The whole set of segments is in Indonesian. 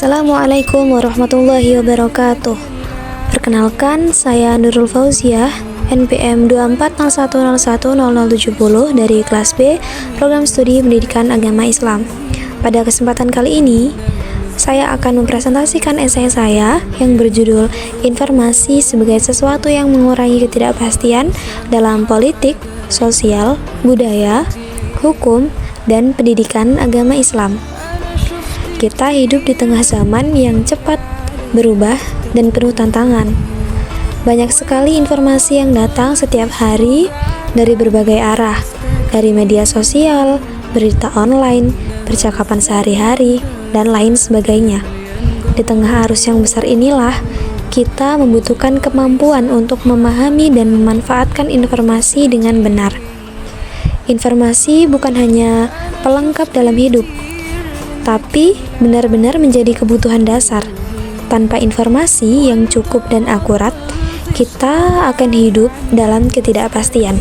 Assalamualaikum warahmatullahi wabarakatuh. Perkenalkan, saya Nurul Fauziah, NPM 2401010070 dari kelas B, Program Studi Pendidikan Agama Islam. Pada kesempatan kali ini, saya akan mempresentasikan esai saya yang berjudul Informasi sebagai sesuatu yang mengurangi ketidakpastian dalam politik, sosial, budaya, hukum, dan pendidikan agama Islam. Kita hidup di tengah zaman yang cepat berubah dan penuh tantangan. Banyak sekali informasi yang datang setiap hari dari berbagai arah, dari media sosial, berita online, percakapan sehari-hari, dan lain sebagainya. Di tengah arus yang besar inilah, kita membutuhkan kemampuan untuk memahami dan memanfaatkan informasi dengan benar. Informasi bukan hanya pelengkap dalam hidup, tapi benar-benar menjadi kebutuhan dasar. Tanpa informasi yang cukup dan akurat, kita akan hidup dalam ketidakpastian.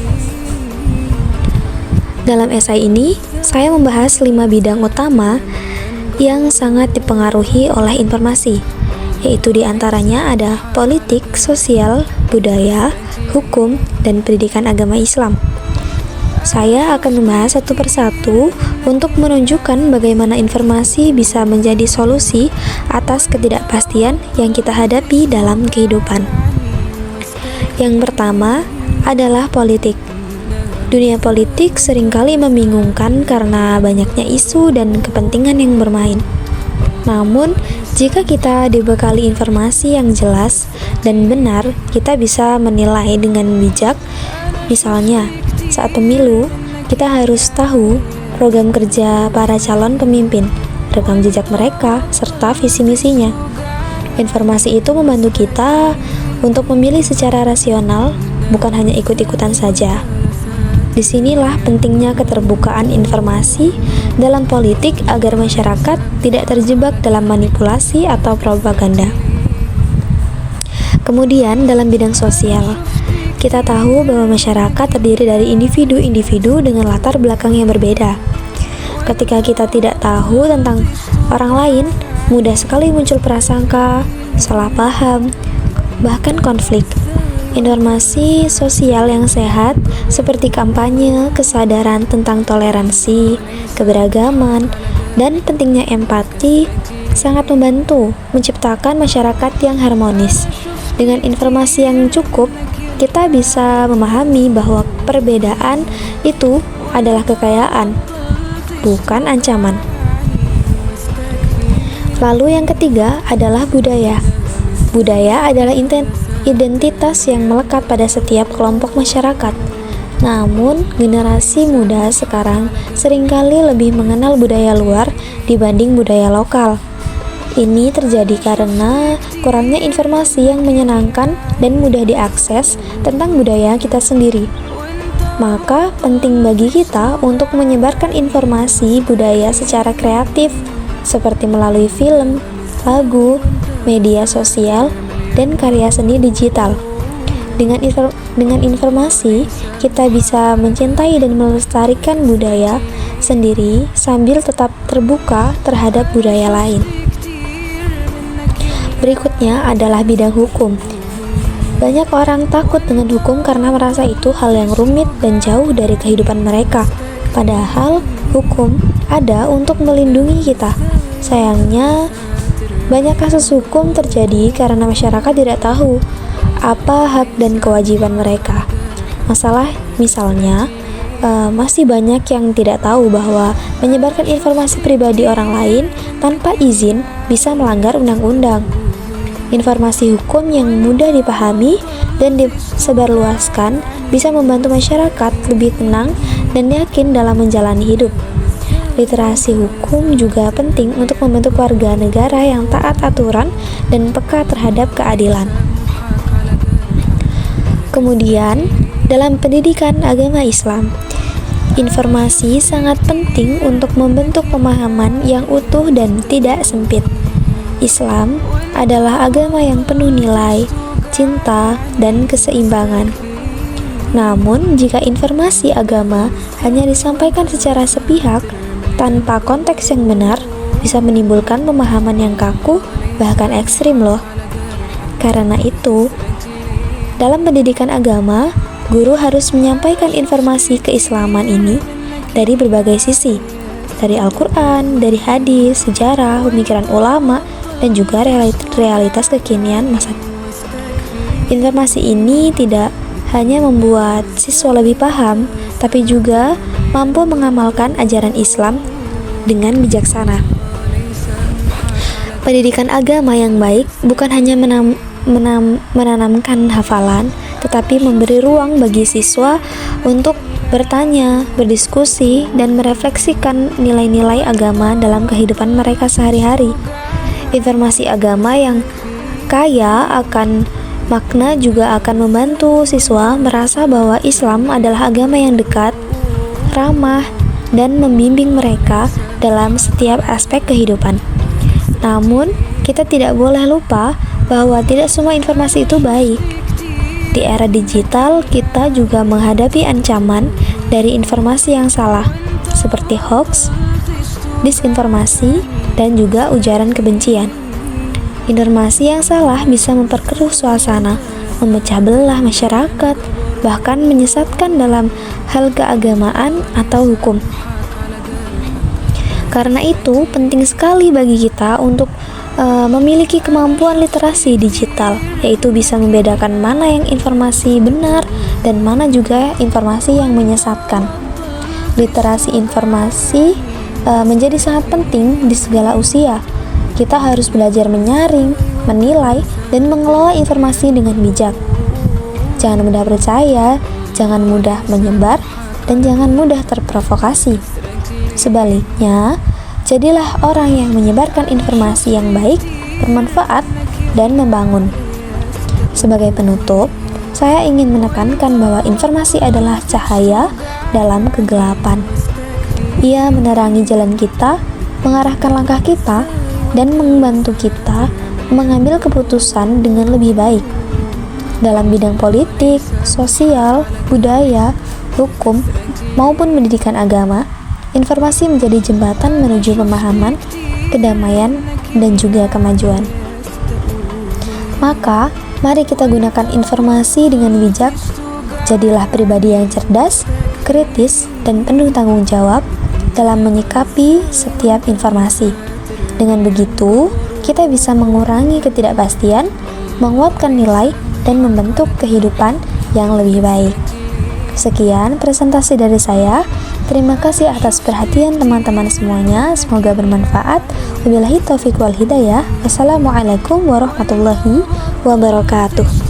Dalam esai ini, saya membahas 5 bidang utama yang sangat dipengaruhi oleh informasi, yaitu diantaranya ada politik, sosial, budaya, hukum, dan pendidikan agama Islam. Saya akan membahas satu persatu untuk menunjukkan bagaimana informasi bisa menjadi solusi atas ketidakpastian yang kita hadapi dalam kehidupan. Yang pertama adalah politik. Dunia politik seringkali membingungkan karena banyaknya isu dan kepentingan yang bermain. Namun, jika kita dibekali informasi yang jelas dan benar, kita bisa menilai dengan bijak. Misalnya, saat pemilu, kita harus tahu program kerja para calon pemimpin, rekam jejak mereka, serta visi misinya. Informasi itu membantu kita untuk memilih secara rasional, bukan hanya ikut-ikutan saja. Disinilah pentingnya keterbukaan informasi dalam politik agar masyarakat tidak terjebak dalam manipulasi atau propaganda. Kemudian dalam bidang sosial, kita tahu bahwa masyarakat terdiri dari individu-individu dengan latar belakang yang berbeda. Ketika kita tidak tahu tentang orang lain, mudah sekali muncul prasangka, salah paham, bahkan konflik. Informasi sosial yang sehat seperti kampanye, kesadaran tentang toleransi, keberagaman, dan pentingnya empati sangat membantu menciptakan masyarakat yang harmonis. Dengan informasi yang cukup, kita bisa memahami bahwa perbedaan itu adalah kekayaan, bukan ancaman. Lalu yang ketiga adalah budaya. Budaya adalah identitas yang melekat pada setiap kelompok masyarakat. Namun, generasi muda sekarang seringkali lebih mengenal budaya luar dibanding budaya lokal. Ini terjadi karena kurangnya informasi yang menyenangkan dan mudah diakses tentang budaya kita sendiri. Maka penting bagi kita untuk menyebarkan informasi budaya secara kreatif, seperti melalui film, lagu, media sosial, dan karya seni digital. Dengan informasi, kita bisa mencintai dan melestarikan budaya sendiri sambil tetap terbuka terhadap budaya lain. Berikutnya adalah bidang hukum. Banyak orang takut dengan hukum karena merasa itu hal yang rumit dan jauh dari kehidupan mereka. Padahal hukum ada untuk melindungi kita. Sayangnya, banyak kasus hukum terjadi karena masyarakat tidak tahu apa hak dan kewajiban mereka. Misalnya, masih banyak yang tidak tahu bahwa menyebarkan informasi pribadi orang lain tanpa izin bisa melanggar undang-undang. Informasi hukum yang mudah dipahami dan disebarluaskan bisa membantu masyarakat lebih tenang dan yakin dalam menjalani hidup. Literasi hukum juga penting untuk membentuk warga negara yang taat aturan dan peka terhadap keadilan. Kemudian, dalam pendidikan agama Islam, informasi sangat penting untuk membentuk pemahaman yang utuh dan tidak sempit. Islam adalah agama yang penuh nilai, cinta, dan keseimbangan. Namun, jika informasi agama hanya disampaikan secara sepihak, tanpa konteks yang benar, bisa menimbulkan pemahaman yang kaku, bahkan ekstrim loh. Karena itu, dalam pendidikan agama, guru harus menyampaikan informasi keislaman ini dari berbagai sisi, dari Al-Quran, dari hadis, sejarah, pemikiran ulama, dan juga realitas kekinian masa. Informasi ini tidak hanya membuat siswa lebih paham, tapi juga mampu mengamalkan ajaran Islam dengan bijaksana. Pendidikan agama yang baik bukan hanya menanamkan hafalan, tetapi memberi ruang bagi siswa untuk bertanya, berdiskusi, dan merefleksikan nilai-nilai agama dalam kehidupan mereka sehari-hari. Informasi agama yang kaya akan makna juga akan membantu siswa merasa bahwa Islam adalah agama yang dekat, ramah, dan membimbing mereka dalam setiap aspek kehidupan. Namun, kita tidak boleh lupa bahwa tidak semua informasi itu baik. Di era digital, kita juga menghadapi ancaman dari informasi yang salah, seperti hoax, disinformasi, dan juga ujaran kebencian. Informasi yang salah bisa memperkeruh suasana, memecah belah masyarakat, bahkan menyesatkan dalam hal keagamaan atau hukum. Karena itu, penting sekali bagi kita untuk memiliki kemampuan literasi digital, yaitu bisa membedakan mana yang informasi benar dan mana juga informasi yang menyesatkan. Literasi informasi menjadi sangat penting di segala usia. Kita harus belajar menyaring, menilai, dan mengelola informasi dengan bijak. Jangan mudah percaya, jangan mudah menyebar, dan jangan mudah terprovokasi. Sebaliknya, jadilah orang yang menyebarkan informasi yang baik, bermanfaat, dan membangun. Sebagai penutup, saya ingin menekankan bahwa informasi adalah cahaya dalam kegelapan. Ia menerangi jalan kita, mengarahkan langkah kita, dan membantu kita mengambil keputusan dengan lebih baik. Dalam bidang politik, sosial, budaya, hukum, maupun pendidikan agama, informasi menjadi jembatan menuju pemahaman, kedamaian, dan juga kemajuan. Maka, mari kita gunakan informasi dengan bijak. Jadilah pribadi yang cerdas, kritis, dan penuh tanggung jawab dalam menyikapi setiap informasi. Dengan begitu, kita bisa mengurangi ketidakpastian, menguatkan nilai, dan membentuk kehidupan yang lebih baik. Sekian presentasi dari saya. Terima kasih atas perhatian teman-teman semuanya. Semoga bermanfaat. Wabillahi taufiq wal hidayah. Wassalamualaikum warahmatullahi wabarakatuh.